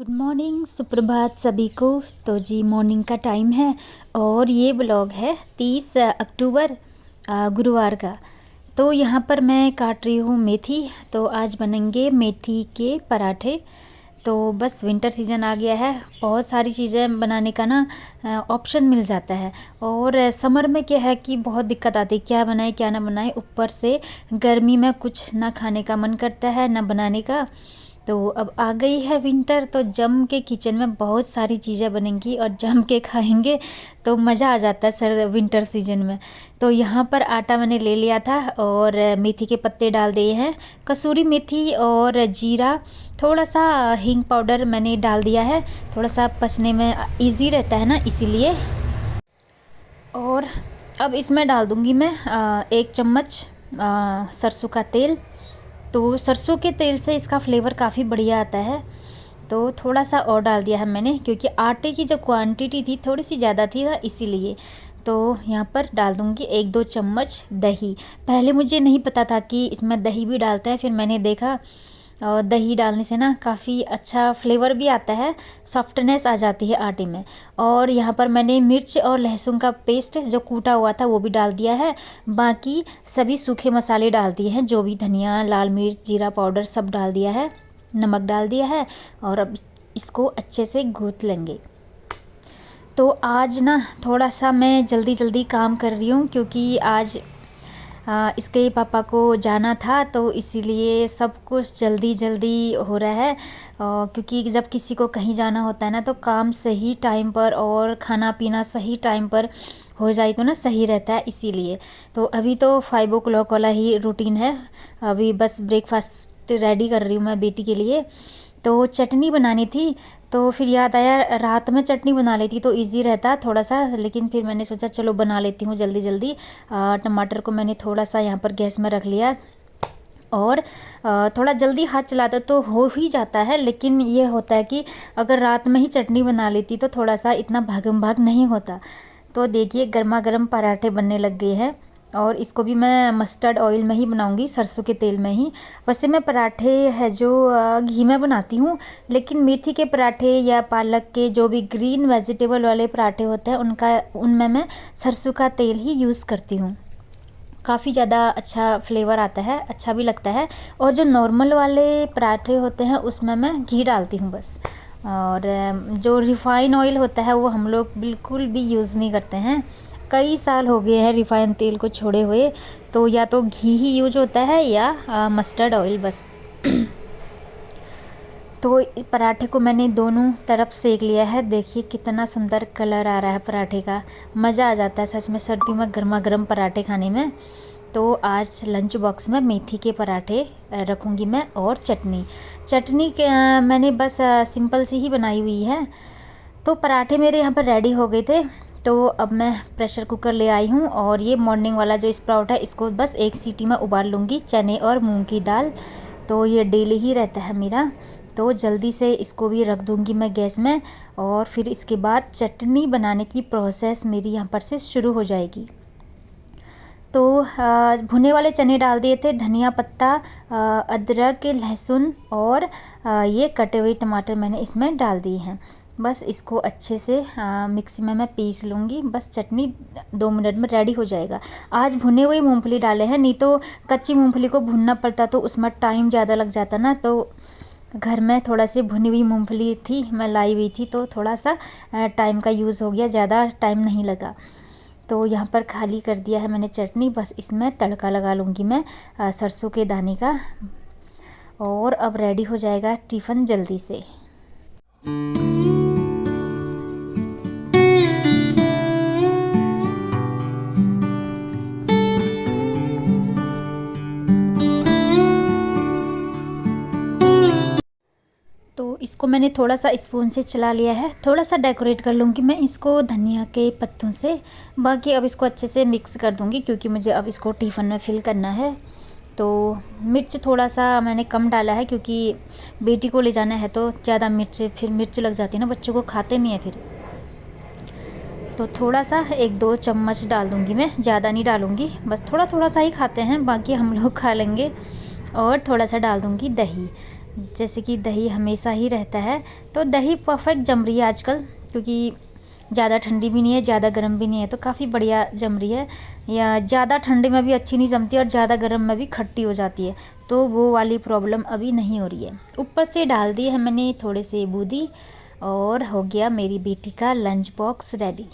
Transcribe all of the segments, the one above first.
Good morning, सुप्रभात सभी को। तो जी मॉर्निंग का टाइम है और ये ब्लॉग है 30 अक्टूबर गुरुवार का। तो यहाँ पर मैं काट रही हूँ मेथी। तो आज बनेंगे मेथी के पराठे। तो बस विंटर सीज़न आ गया है, बहुत सारी चीज़ें बनाने का ना ऑप्शन मिल जाता है। और समर में क्या है कि बहुत दिक्कत आती है, क्या बनाए क्या ना बनाए। ऊपर से गर्मी में कुछ ना खाने का मन करता है ना बनाने का। तो अब आ गई है विंटर, तो जम के किचन में बहुत सारी चीज़ें बनेंगी और जम के खाएंगे तो मज़ा आ जाता है सर विंटर सीजन में। तो यहाँ पर आटा मैंने ले लिया था और मेथी के पत्ते डाल दिए हैं, कसूरी मेथी और जीरा, थोड़ा सा हींग पाउडर मैंने डाल दिया है। थोड़ा सा पचने में इजी रहता है ना, इसीलिए। और अब इसमें डाल दूँगी मैं 1 चम्मच सरसों का तेल। तो सरसों के तेल से इसका फ्लेवर काफ़ी बढ़िया आता है। तो थोड़ा सा और डाल दिया है मैंने, क्योंकि आटे की जो क्वांटिटी थी थोड़ी सी ज़्यादा थी ना, इसीलिए। तो यहाँ पर डाल दूँगी 1-2 चम्मच दही। पहले मुझे नहीं पता था कि इसमें दही भी डालते हैं, फिर मैंने देखा और दही डालने से ना काफ़ी अच्छा फ्लेवर भी आता है, सॉफ्टनेस आ जाती है आटे में। और यहाँ पर मैंने मिर्च और लहसुन का पेस्ट जो कूटा हुआ था वो भी डाल दिया है। बाकी सभी सूखे मसाले डाल दिए हैं, जो भी धनिया, लाल मिर्च, जीरा पाउडर सब डाल दिया है, नमक डाल दिया है। और अब इसको अच्छे से गूँथ लेंगे। तो आज ना थोड़ा सा मैं जल्दी जल्दी काम कर रही हूँ, क्योंकि आज इसके पापा को जाना था, तो इसीलिए सब कुछ जल्दी जल्दी हो रहा है। क्योंकि जब किसी को कहीं जाना होता है ना, तो काम सही टाइम पर और खाना पीना सही टाइम पर हो जाए तो ना सही रहता है, इसीलिए। तो अभी तो 5 o'clock वाला ही रूटीन है। अभी बस ब्रेकफास्ट रेडी कर रही हूँ मैं बेटी के लिए। तो चटनी बनानी थी, तो फिर याद आया रात में चटनी बना लेती तो इजी रहता थोड़ा सा, लेकिन फिर मैंने सोचा चलो बना लेती हूँ जल्दी जल्दी। टमाटर को मैंने थोड़ा सा यहाँ पर गैस में रख लिया और थोड़ा जल्दी हाथ चलाता तो हो ही जाता है, लेकिन ये होता है कि अगर रात में ही चटनी बना लेती तो थोड़ा सा इतना भागम भाग नहीं होता। तो देखिए गर्मा गर्म पराठे बनने लग गए हैं और इसको भी मैं मस्टर्ड ऑयल में ही बनाऊंगी, सरसों के तेल में ही। वैसे मैं पराठे है जो घी में बनाती हूँ, लेकिन मेथी के पराठे या पालक के जो भी ग्रीन वेजिटेबल वाले पराठे होते हैं उनमें मैं सरसों का तेल ही यूज़ करती हूँ। काफ़ी ज़्यादा अच्छा फ्लेवर आता है, अच्छा भी लगता है। और जो नॉर्मल वाले पराठे होते हैं उसमें मैं घी डालती हूँ बस। और जो रिफ़ाइन ऑयल होता है वो हम लोग बिल्कुल भी यूज़ नहीं करते हैं। कई साल हो गए हैं रिफ़ाइन तेल को छोड़े हुए, तो या तो घी ही यूज होता है या मस्टर्ड ऑयल बस। तो पराठे को मैंने दोनों तरफ सेक लिया है। देखिए कितना सुंदर कलर आ रहा है पराठे का, मज़ा आ जाता है सच में सर्दियों में गर्मा गर्म पराठे खाने में। तो आज लंच बॉक्स में मेथी के पराठे रखूँगी मैं, और चटनी के मैंने बस सिंपल सी ही बनाई हुई है। तो पराठे मेरे यहाँ पर रेडी हो गए थे। तो अब मैं प्रेशर कुकर ले आई हूँ और ये मॉर्निंग वाला जो स्प्राउट है इसको बस 1 सीटी में उबाल लूँगी, चने और मूंग की दाल। तो ये डेली ही रहता है मेरा। तो जल्दी से इसको भी रख दूँगी मैं गैस में, और फिर इसके बाद चटनी बनाने की प्रोसेस मेरी यहाँ पर से शुरू हो जाएगी। तो भुने वाले चने डाल दिए थे, धनिया पत्ता, अदरक, लहसुन और ये कटे हुए टमाटर मैंने इसमें डाल दिए हैं। बस इसको अच्छे से मिक्सी में मैं पीस लूँगी, बस चटनी 2 मिनट में रेडी हो जाएगा। आज भुने हुए मूंगफली डाले हैं, नहीं तो कच्ची मूंगफली को भुनना पड़ता तो उसमें टाइम ज़्यादा लग जाता ना। तो घर में थोड़ा सी भुनी हुई मूंगफली थी, मैं लाई हुई थी, तो थोड़ा सा टाइम का यूज़ हो गया, ज़्यादा टाइम नहीं लगा। तो यहाँ पर खाली कर दिया है मैंने चटनी, बस इसमें तड़का लगा लूँगी मैं सरसों के दाने का, और अब रेडी हो जाएगा टिफ़िन जल्दी से। तो इसको मैंने थोड़ा सा स्पून से चला लिया है, थोड़ा सा डेकोरेट कर लूँगी मैं इसको धनिया के पत्तों से। बाकी अब इसको अच्छे से मिक्स कर दूँगी, क्योंकि मुझे अब इसको टिफ़िन में फिल करना है। तो मिर्च थोड़ा सा मैंने कम डाला है, क्योंकि बेटी को ले जाना है तो ज़्यादा मिर्च लग जाती है ना, बच्चों को खाते नहीं है फिर। तो थोड़ा सा 1-2 चम्मच डाल दूँगी मैं, ज़्यादा नहीं डालूँगी, बस थोड़ा थोड़ा सा ही खाते हैं, बाकी हम लोग खा लेंगे। और थोड़ा सा डाल दूँगी दही। जैसे कि दही हमेशा ही रहता है, तो दही परफेक्ट जम रही है आजकल, क्योंकि ज़्यादा ठंडी भी नहीं है, ज़्यादा गर्म भी नहीं है, तो काफ़ी बढ़िया जम रही है। या ज़्यादा ठंडे में भी अच्छी नहीं जमती और ज़्यादा गर्म में भी खट्टी हो जाती है, तो वो वाली प्रॉब्लम अभी नहीं हो रही है। ऊपर से डाल दिए है मैंने थोड़े से बूंदी, और हो गया मेरी बेटी का लंच बॉक्स रेडी।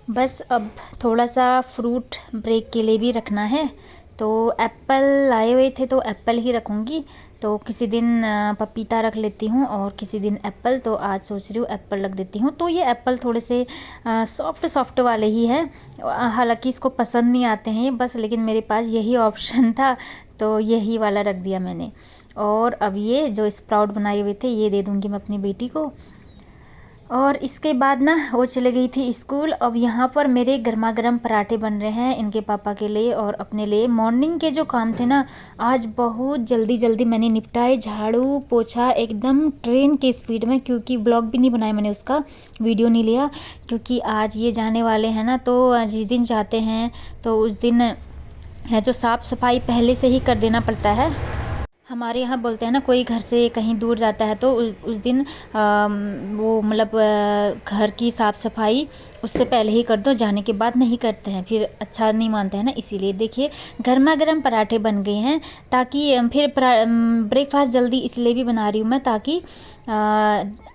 बस अब थोड़ा सा फ्रूट ब्रेक के लिए भी रखना है, तो एप्पल लाए हुए थे तो एप्पल ही रखूँगी। तो किसी दिन पपीता रख लेती हूँ और किसी दिन एप्पल, तो आज सोच रही हूँ एप्पल रख देती हूँ। तो ये एप्पल थोड़े से सॉफ्ट सॉफ्ट वाले ही हैं, हालांकि इसको पसंद नहीं आते हैं बस, लेकिन मेरे पास यही ऑप्शन था तो यही वाला रख दिया मैंने। और अब ये जो स्प्राउट बनाए हुए थे ये दे दूँगी मैं अपनी बेटी को। और इसके बाद ना वो चले गई थी स्कूल। अब यहाँ पर मेरे गर्मा गर्म पराठे बन रहे हैं इनके पापा के लिए और अपने लिए। मॉर्निंग के जो काम थे ना आज बहुत जल्दी जल्दी मैंने निपटाए, झाड़ू पोछा एकदम ट्रेन के स्पीड में, क्योंकि ब्लॉग भी नहीं बनाया मैंने, उसका वीडियो नहीं लिया, क्योंकि आज ये जाने वाले हैं ना, तो जिस दिन जाते हैं तो उस दिन है जो साफ़ सफाई पहले से ही कर देना पड़ता है। हमारे यहाँ बोलते हैं ना, कोई घर से कहीं दूर जाता है तो उस दिन वो मतलब घर की साफ़ सफाई उससे पहले ही कर दो, जाने के बाद नहीं करते हैं, फिर अच्छा नहीं मानते हैं ना। इसीलिए देखिए गर्मा गर्म पराठे बन गए हैं, ताकि फिर ब्रेकफास्ट जल्दी इसलिए भी बना रही हूँ मैं, ताकि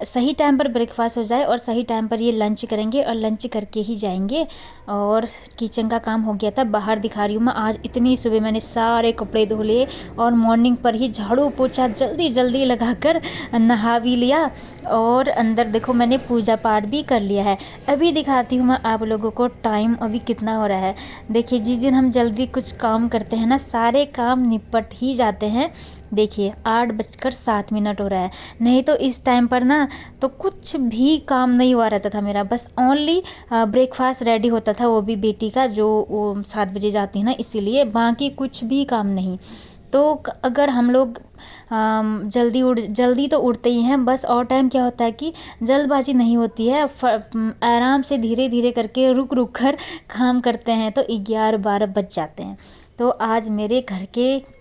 सही टाइम पर ब्रेकफास्ट हो जाए और सही टाइम पर ये लंच करेंगे और लंच करके ही जाएंगे। और किचन का काम हो गया था, बाहर दिखा रही हूँ मैं। आज इतनी सुबह मैंने सारे कपड़े धो लिए और मॉर्निंग पर ही झाड़ू पोछा जल्दी जल्दी लगाकर नहा भी लिया, और अंदर देखो मैंने पूजा पाठ भी कर लिया है। अभी दिखाती हूँ मैं आप लोगों को टाइम अभी कितना हो रहा है। देखिए जिस दिन हम जल्दी कुछ काम करते हैं ना, सारे काम निपट ही जाते हैं। देखिए 8:07 हो रहा है, नहीं तो इस टाइम पर ना तो कुछ भी काम नहीं हुआ रहता था मेरा, बस ओनली ब्रेकफास्ट रेडी होता था, वो भी बेटी का जो वो 7 बजे जाती है ना, इसीलिए बाकी कुछ भी काम नहीं। तो अगर हम लोग जल्दी तो उठते ही हैं बस, और टाइम क्या होता है कि जल्दबाजी नहीं होती है, आराम से धीरे धीरे करके रुक रुक कर काम करते हैं, तो 11-12 बज जाते हैं। तो आज मेरे घर के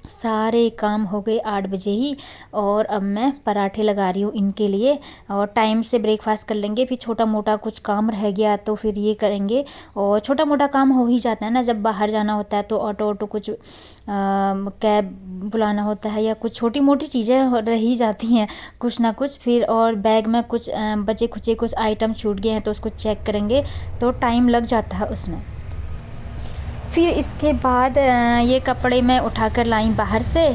सारे काम हो गए 8 बजे ही, और अब मैं पराठे लगा रही हूँ इनके लिए, और टाइम से ब्रेकफास्ट कर लेंगे। फिर छोटा मोटा कुछ काम रह गया तो फिर ये करेंगे, और छोटा मोटा काम हो ही जाता है ना, जब बाहर जाना होता है तो ऑटो कुछ कैब बुलाना होता है, या कुछ छोटी मोटी चीज़ें रह ही जाती हैं कुछ ना कुछ। फिर और बैग में कुछ बचे खुचे कुछ आइटम छूट गए हैं तो उसको चेक करेंगे, तो टाइम लग जाता है उसमें। फिर इसके बाद ये कपड़े मैं उठाकर लाई बाहर से,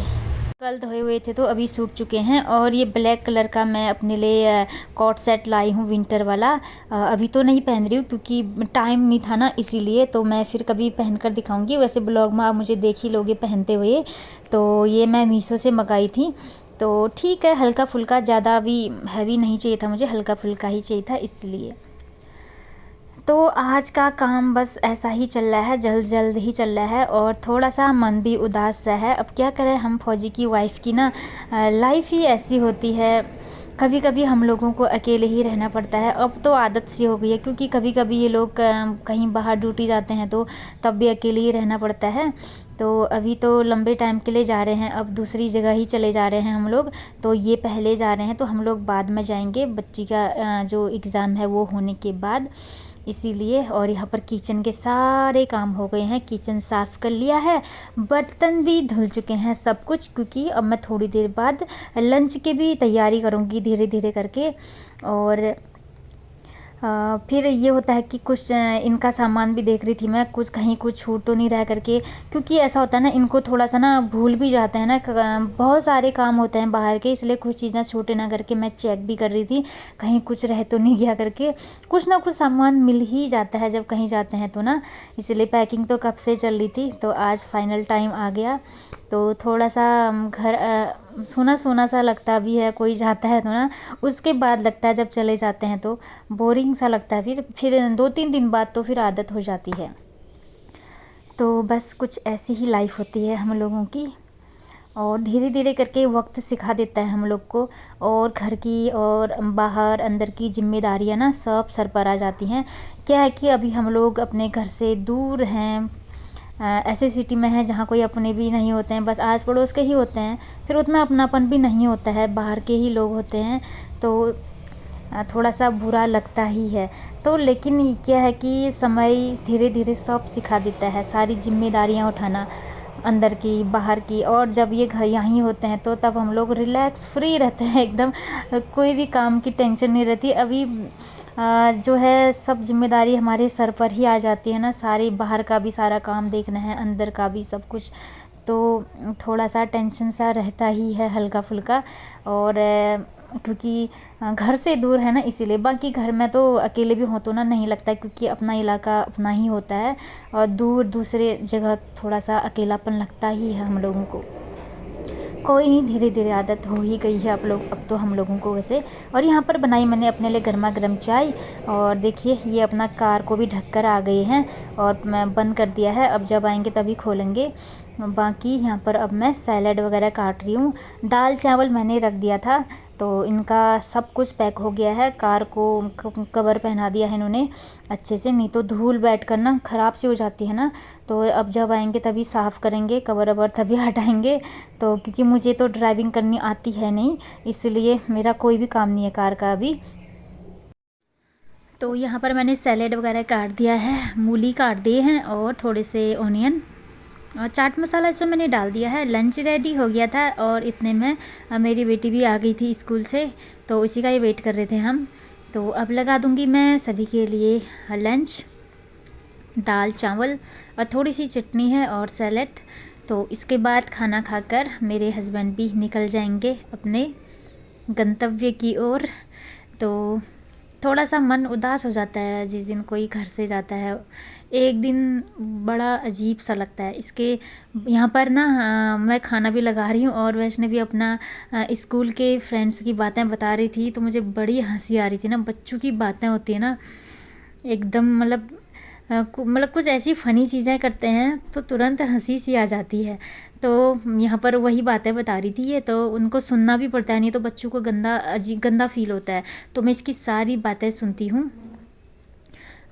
कल धोए हुए थे तो अभी सूख चुके हैं। और ये ब्लैक कलर का मैं अपने लिए कोट सेट लाई हूँ विंटर वाला, अभी तो नहीं पहन रही हूँ क्योंकि टाइम नहीं था ना, इसीलिए। तो मैं फिर कभी पहन कर दिखाऊंगी, वैसे ब्लॉग में आप मुझे देख ही लोगे पहनते हुए। तो ये मैं मीशो से मंगाई थी, तो ठीक है, हल्का फुल्का, ज़्यादा भी हैवी नहीं चाहिए था मुझे, हल्का फुल्का ही चाहिए था, इसलिए। तो आज का काम बस ऐसा ही चल रहा है, जल्द जल्द ही चल रहा है, और थोड़ा सा मन भी उदास सा है। अब क्या करें, हम फौजी की वाइफ की ना लाइफ ही ऐसी होती है, कभी कभी हम लोगों को अकेले ही रहना पड़ता है। अब तो आदत सी हो गई है, क्योंकि कभी कभी ये लोग कहीं बाहर ड्यूटी जाते हैं तो तब भी अकेले ही रहना पड़ता है। तो अभी तो लंबे टाइम के लिए जा रहे हैं, अब दूसरी जगह ही चले जा रहे हैं हम लोग, तो ये पहले जा रहे हैं, तो हम लोग बाद में जाएंगे, बच्ची का जो एग्ज़ाम है वो होने के बाद, इसीलिए। और यहाँ पर किचन के सारे काम हो गए हैं, किचन साफ़ कर लिया है, बर्तन भी धुल चुके हैं सब कुछ, क्योंकि अब मैं थोड़ी देर बाद लंच की भी तैयारी करूँगी धीरे धीरे करके। और फिर ये होता है कि कुछ इनका सामान भी देख रही थी मैं, कुछ कहीं कुछ छूट तो नहीं रहा करके, क्योंकि ऐसा होता है ना, इनको थोड़ा सा ना भूल भी जाते हैं ना, बहुत सारे काम होते हैं बाहर के, इसलिए कुछ चीज़ें छूटे ना करके मैं चेक भी कर रही थी कहीं कुछ रह तो नहीं गया करके। कुछ ना कुछ सामान मिल ही जाता है जब कहीं जाते हैं तो ना, इसलिए पैकिंग तो कब से चल रही थी। तो आज फाइनल टाइम आ गया, तो थोड़ा सा घर सूना सूना सा लगता भी है, कोई जाता है तो ना, उसके बाद लगता है जब चले जाते हैं तो बोरिंग सा लगता है, फिर 2-3 दिन बाद तो फिर आदत हो जाती है। तो बस कुछ ऐसी ही लाइफ होती है हम लोगों की, और धीरे धीरे करके वक्त सिखा देता है हम लोग को, और घर की और बाहर अंदर की जिम्मेदारियां ना सब सर पर आ जाती हैं। क्या है कि अभी हम लोग अपने घर से दूर हैं, ऐसे सिटी में है जहाँ कोई अपने भी नहीं होते हैं, बस आस पड़ोस के ही होते हैं, फिर उतना अपनापन भी नहीं होता है, बाहर के ही लोग होते हैं, तो थोड़ा सा बुरा लगता ही है। तो लेकिन ये क्या है कि समय धीरे धीरे सब सिखा देता है, सारी जिम्मेदारियाँ उठाना, अंदर की बाहर की। और जब ये घर यहीं होते हैं तो तब हम लोग रिलैक्स फ्री रहते हैं एकदम, कोई भी काम की टेंशन नहीं रहती। अभी जो है सब जिम्मेदारी हमारे सर पर ही आ जाती है ना, सारी बाहर का भी सारा काम देखना है, अंदर का भी सब कुछ, तो थोड़ा सा टेंशन सा रहता ही है हल्का फुल्का। और क्योंकि घर से दूर है ना, इसीलिए। बाकी घर में तो अकेले भी हो तो ना नहीं लगता है, क्योंकि अपना इलाका अपना ही होता है, और दूर दूसरे जगह थोड़ा सा अकेलापन लगता ही है हम लोगों को। कोई नहीं, धीरे धीरे आदत हो ही गई है अब तो हम लोगों को वैसे। और यहाँ पर बनाई मैंने अपने लिए गर्मा गर्म चाय, और देखिए ये अपना कार को भी ढक कर आ गए हैं, और मैं बंद कर दिया है, अब जब आएंगे तभी खोलेंगे। बाकी यहाँ पर अब मैं सैलड वगैरह काट रही हूँ। दाल चावल मैंने रख दिया था, तो इनका सब कुछ पैक हो गया है। कार को कवर पहना दिया है इन्होंने अच्छे से, नहीं तो धूल बैठ कर ना ख़राब सी हो जाती है ना, तो अब जब आएंगे तभी साफ़ करेंगे, कवर ववर तभी हटाएंगे। तो क्योंकि मुझे तो ड्राइविंग करनी आती है नहीं, इसलिए मेरा कोई भी काम नहीं है कार का अभी। तो यहाँ पर मैंने सैलेड वगैरह काट दिया है, मूली काट दिए हैं, और थोड़े से ऑनियन और चाट मसाला इसमें मैंने डाल दिया है। लंच रेडी हो गया था, और इतने में मेरी बेटी भी आ गई थी स्कूल से, तो इसी का ही वेट कर रहे थे हम। तो अब लगा दूंगी मैं सभी के लिए लंच। दाल चावल और थोड़ी सी चटनी है और सैलेड। तो इसके बाद खाना खाकर मेरे हस्बैंड भी निकल जाएंगे अपने गंतव्य की ओर। तो थोड़ा सा मन उदास हो जाता है जिस दिन कोई घर से जाता है, एक दिन बड़ा अजीब सा लगता है। इसके यहाँ पर ना मैं खाना भी लगा रही हूँ, और वैष्णवी भी अपना स्कूल के फ्रेंड्स की बातें बता रही थी, तो मुझे बड़ी हंसी आ रही थी ना। बच्चों की बातें होती है ना एकदम, मतलब कुछ ऐसी फ़नी चीज़ें करते हैं तो तुरंत हंसी सी आ जाती है। तो यहाँ पर वही बातें बता रही थी ये, तो उनको सुनना भी पड़ता है, नहीं तो बच्चों को गंदा फील होता है। तो मैं इसकी सारी बातें सुनती हूँ।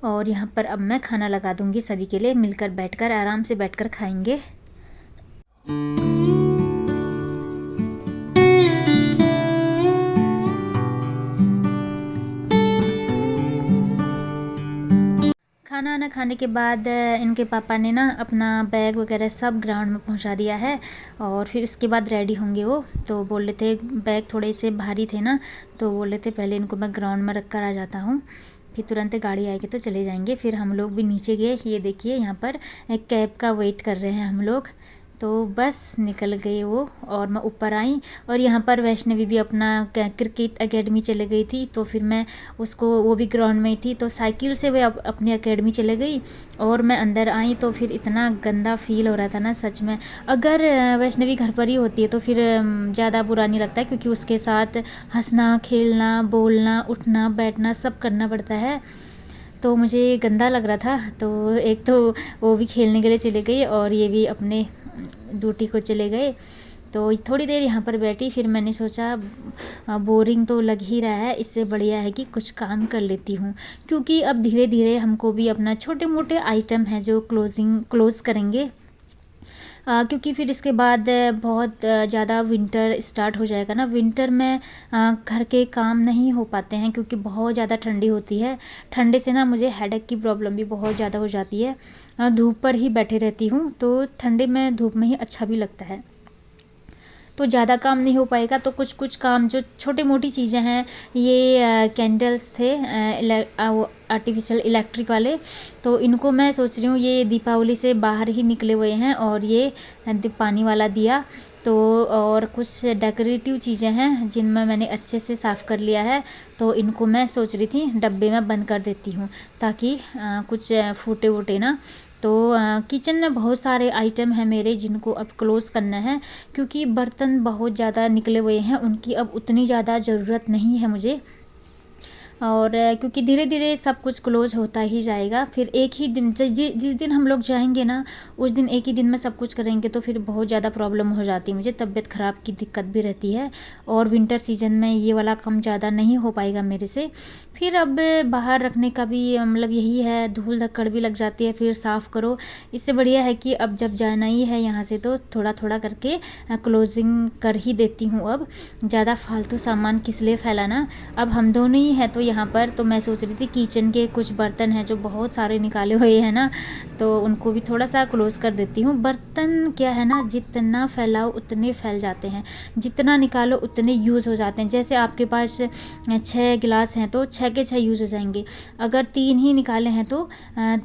और यहाँ पर अब मैं खाना लगा दूँगी सभी के लिए, मिलकर बैठकर आराम से बैठकर खाएंगे। खाना वाना खाने के बाद इनके पापा ने ना अपना बैग वगैरह सब ग्राउंड में पहुंचा दिया है, और फिर उसके बाद रेडी होंगे वो। तो बोल रहे थे बैग थोड़े से भारी थे ना, तो बोल रहे थे पहले इनको मैं ग्राउंड में रख कर आ जाता हूँ, फिर तुरंत गाड़ी आएगी तो चले जाएंगे। फिर हम लोग भी नीचे गए। ये देखिए यहाँ पर एक कैब का वेट कर रहे हैं हम लोग। तो बस निकल गए वो, और मैं ऊपर आई। और यहाँ पर वैष्णवी भी अपना क्रिकेट एकेडमी चले गई थी, तो फिर मैं उसको, वो भी ग्राउंड में ही थी, तो साइकिल से वे अपनी एकेडमी चले गई, और मैं अंदर आई। तो फिर इतना गंदा फील हो रहा था ना सच में। अगर वैष्णवी घर पर ही होती है तो फिर ज़्यादा बुरा नहीं लगता है, क्योंकि उसके साथ हंसना खेलना बोलना उठना बैठना सब करना पड़ता है। तो मुझे गंदा लग रहा था, तो एक तो वो भी खेलने के लिए चले गई, और ये भी अपने ड्यूटी को चले गए। तो थोड़ी देर यहाँ पर बैठी, फिर मैंने सोचा बोरिंग तो लग ही रहा है, इससे बढ़िया है कि कुछ काम कर लेती हूँ, क्योंकि अब धीरे धीरे हमको भी अपना छोटे मोटे आइटम है जो क्लोज़ करेंगे। क्योंकि फिर इसके बाद बहुत ज़्यादा विंटर स्टार्ट हो जाएगा ना। विंटर में घर के काम नहीं हो पाते हैं, क्योंकि बहुत ज़्यादा ठंडी होती है। ठंडे से ना मुझे हेडेक की प्रॉब्लम भी बहुत ज़्यादा हो जाती है। धूप पर ही बैठे रहती हूँ, तो ठंडे में धूप में ही अच्छा भी लगता है। तो ज़्यादा काम नहीं हो पाएगा, तो कुछ कुछ काम जो छोटी मोटी चीज़ें हैं, ये कैंडल्स थे आर्टिफिशियल इलेक्ट्रिक वाले, तो इनको मैं सोच रही हूँ ये दीपावली से बाहर ही निकले हुए हैं। और ये पानी वाला दिया, तो और कुछ डेकोरेटिव चीज़ें हैं जिनमें मैंने अच्छे से साफ़ कर लिया है, तो इनको मैं सोच रही थी डब्बे में बंद कर देती हूँ, ताकि कुछ फूटे वूटे ना। तो किचन में बहुत सारे आइटम हैं मेरे जिनको अब क्लोज़ करना है, क्योंकि बर्तन बहुत ज़्यादा निकले हुए हैं, उनकी अब उतनी ज़्यादा ज़रूरत नहीं है मुझे। और क्योंकि धीरे धीरे सब कुछ क्लोज होता ही जाएगा। फिर एक ही दिन जिस दिन हम लोग जाएंगे ना, उस दिन एक ही दिन में सब कुछ करेंगे तो फिर बहुत ज़्यादा प्रॉब्लम हो जाती है, मुझे तबीयत ख़राब की दिक्कत भी रहती है। और विंटर सीजन में ये वाला काम ज़्यादा नहीं हो पाएगा मेरे से। फिर अब बाहर रखने का भी मतलब यही है, धूल धक्कड़ भी लग जाती है, फिर साफ़ करो। इससे बढ़िया है कि अब जब जाना ही है यहाँ से तो थोड़ा थोड़ा करके क्लोजिंग कर ही देती हूँ। अब ज़्यादा फालतू सामान किस लिए फैलाना। अब हम दोनों ही हैं तो यहाँ पर तो मैं सोच रही थी किचन के कुछ बर्तन हैं जो बहुत सारे निकाले हुए हैं ना, तो उनको भी थोड़ा सा क्लोज कर देती हूँ। बर्तन क्या है ना, जितना फैलाओ उतने फैल जाते हैं, जितना निकालो उतने यूज़ हो जाते हैं। जैसे आपके पास 6 गिलास हैं तो 6 के 6 यूज़ हो जाएंगे। अगर 3 ही निकाले हैं तो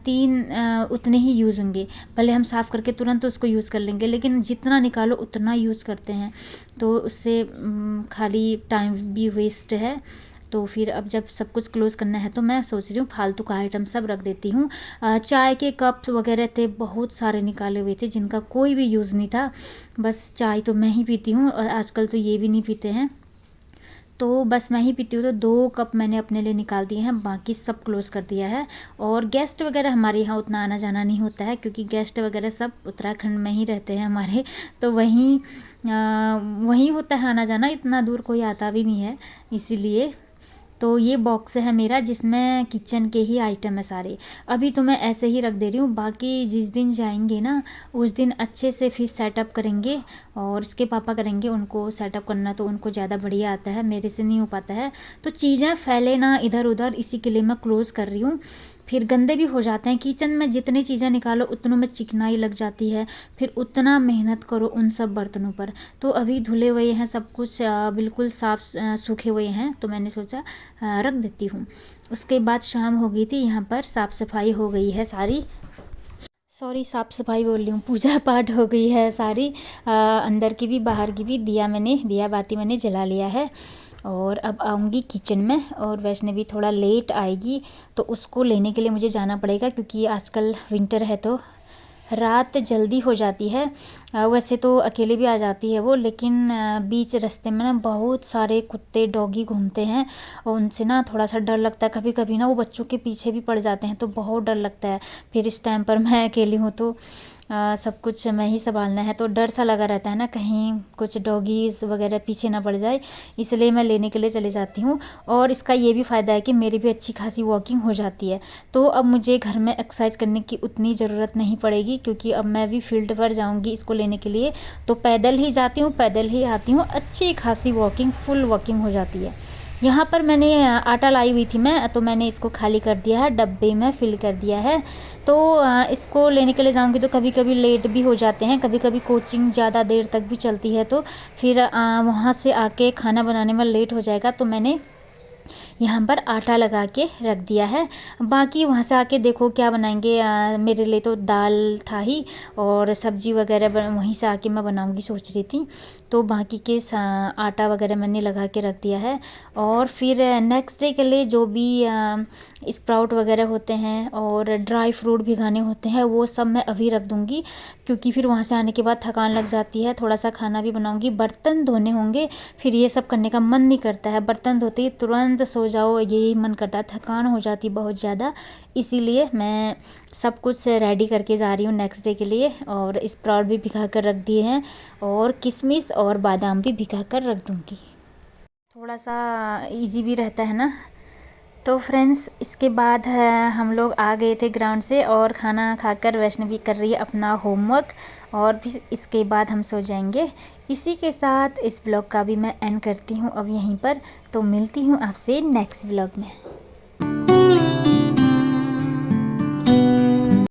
3 उतने ही यूज़ होंगे। पहले हम साफ़ करके तुरंत उसको यूज़ कर लेंगे, लेकिन जितना निकालो उतना यूज़ करते हैं, तो उससे खाली टाइम भी वेस्ट है। तो फिर अब जब सब कुछ क्लोज़ करना है तो मैं सोच रही हूँ फालतू का आइटम सब रख देती हूँ। चाय के कप्स वगैरह थे, बहुत सारे निकाले हुए थे जिनका कोई भी यूज़ नहीं था। बस चाय तो मैं ही पीती हूँ और आजकल तो ये भी नहीं पीते हैं, तो बस मैं ही पीती हूँ। तो 2 कप मैंने अपने लिए निकाल दिए हैं, बाकी सब क्लोज़ कर दिया है। और गेस्ट वगैरह हमारे यहाँ उतना आना जाना नहीं होता है, क्योंकि गेस्ट वगैरह सब उत्तराखंड में ही रहते हैं हमारे, तो वहीं होता है आना जाना, इतना दूर कोई आता भी नहीं है इसीलिए। तो ये बॉक्स है मेरा जिसमें किचन के ही आइटम है सारे। अभी तो मैं ऐसे ही रख दे रही हूँ, बाकी जिस दिन जाएंगे ना उस दिन अच्छे से फिर सेटअप करेंगे। और इसके पापा करेंगे, उनको सेटअप करना तो उनको ज़्यादा बढ़िया आता है, मेरे से नहीं हो पाता है। तो चीज़ें फैले ना इधर उधर, इसी के लिए मैं क्लोज़ कर रही हूँ। फिर गंदे भी हो जाते हैं। किचन में जितनी चीज़ें निकालो उतनों में चिकनाई लग जाती है, फिर उतना मेहनत करो उन सब बर्तनों पर। तो अभी धुले हुए हैं सब कुछ, बिल्कुल साफ सूखे हुए हैं, तो मैंने सोचा रख देती हूँ। उसके बाद शाम हो गई थी, यहाँ पर साफ़ सफाई हो गई है सारी, सॉरी साफ़ सफाई बोल रही हूँ, पूजा पाठ हो गई है सारी, अंदर की भी बाहर की भी। दिया बाती मैंने जला लिया है। और अब आऊँगी किचन में, और वैष्णवी थोड़ा लेट आएगी तो उसको लेने के लिए मुझे जाना पड़ेगा, क्योंकि आजकल विंटर है तो रात जल्दी हो जाती है। वैसे तो अकेले भी आ जाती है वो, लेकिन बीच रास्ते में ना बहुत सारे कुत्ते डॉगी घूमते हैं और उनसे ना थोड़ा सा डर लगता है। कभी कभी ना वो बच्चों के पीछे भी पड़ जाते हैं, तो बहुत डर लगता है। फिर इस टाइम पर मैं अकेली हूँ तो सब कुछ मैं ही संभालना है, तो डर सा लगा रहता है ना कहीं कुछ डॉगीज़ वगैरह पीछे ना पड़ जाए, इसलिए मैं लेने के लिए चले जाती हूँ। और इसका ये भी फ़ायदा है कि मेरी भी अच्छी खासी वॉकिंग हो जाती है, तो अब मुझे घर में एक्सरसाइज करने की उतनी ज़रूरत नहीं पड़ेगी, क्योंकि अब मैं भी फील्ड पर जाऊँगी इसको लेने के लिए। तो पैदल ही जाती हूँ, पैदल ही आती हूँ, अच्छी खासी वॉकिंग, फुल वॉकिंग हो जाती है। यहाँ पर मैंने आटा लाई हुई थी मैं, तो मैंने इसको खाली कर दिया है, डब्बे में फिल कर दिया है। तो इसको लेने के लिए जाऊँगी तो कभी कभी लेट भी हो जाते हैं, कभी कभी कोचिंग ज़्यादा देर तक भी चलती है, तो फिर वहाँ से आके खाना बनाने में लेट हो जाएगा, तो मैंने यहाँ पर आटा लगा के रख दिया है। बाकी वहाँ से आके देखो क्या बनाएंगे, मेरे लिए तो दाल था ही, और सब्जी वगैरह वहीं से आके मैं बनाऊंगी सोच रही थी। तो बाकी के आटा वगैरह मैंने लगा के रख दिया है। और फिर नेक्स्ट डे के लिए जो भी स्प्राउट वगैरह होते हैं और ड्राई फ्रूट भिगाने होते हैं, वो सब मैं अभी रख दूँगी, क्योंकि फिर वहाँ से आने के बाद थकान लग जाती है। थोड़ा सा खाना भी बनाऊँगी, बर्तन धोने होंगे, फिर ये सब करने का मन नहीं करता है। बर्तन धोते ही तुरंत सो जाओ यही मन करता है, थकान हो जाती बहुत ज़्यादा। इसीलिए मैं सब कुछ रेडी करके जा रही हूँ नेक्स्ट डे के लिए। और स्प्राउट भी भिगा कर रख दिए हैं, और किशमिश और बादाम भी भिगा कर रख दूँगी, थोड़ा सा इजी भी रहता है ना। तो फ्रेंड्स, इसके बाद हम लोग आ गए थे ग्राउंड से, और खाना खाकर वैष्णवी कर रही है अपना होमवर्क, और फिर इसके बाद हम सो जाएंगे। इसी के साथ इस ब्लॉग का भी मैं एंड करती हूँ अब यहीं पर। तो मिलती हूँ आपसे नेक्स्ट ब्लॉग में।